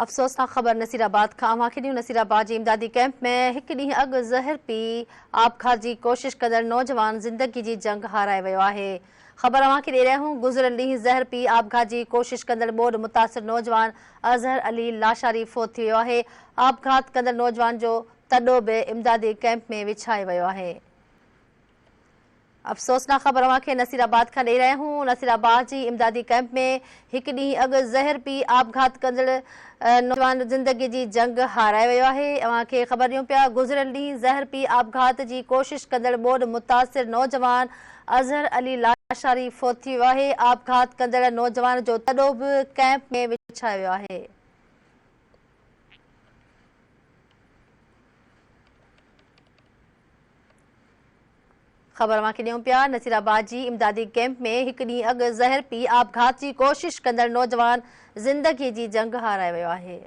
अफ़सोसनाक ख़बर नसीराबाद खां अव्हांखे ॾियूं। नसीराबाद जे इमदादी कैंप में हिकु ॾींहुं अॻु ज़हर पी आबघात जी कोशिश कंदड़ नौजवान ज़िंदगी जी जंग हाराए वियो आहे। ख़बर अव्हांखे ॾेई रहिया आहियूं। गुज़िरियल ॾींहुं ज़हर पी आबघात जी कोशिश कंदड़ ॿोॾ मुतासिर नौजवान अज़हर अली लाशारी फ़ौत थी वियो आहे। आबघात कंदड़ नौजवान जो तॾो बि इमदादी कैंप में विछाए वियो आहे। अफ़सोसनाक ख़बर अव्हांखे नसीराबाद खां ॾेई रहिया आहियूं। नसीराबाद जी इमदादी कैंप में हिकु ॾींहुं अॻु ज़हर पी आबघात कंदड़ नौजवान ज़िंदगी जी जंग हाराए वियो आहे। अव्हांखे ख़बर ॾियूं पिया। गुज़िरियल ॾींहुं ज़हर पी आबघात जी कोशिश कंदड़ ॿोॾ मुतासिर नौजवान अज़हर अली लाशारी फ़ौत थी वियो आहे। आबघात कंदड़ नौजवान जो तॾो बि कैंप में विछायो वियो आहे। ख़बर अव्हांखे ॾियूं पिया। नसीराबाद जी इमदादी कैंप में हिकु ॾींहुं अॻु ज़हर पी आबघात जी कोशिश कंदड़ नौजवान ज़िंदगी जी जंग हाराए वियो आहे।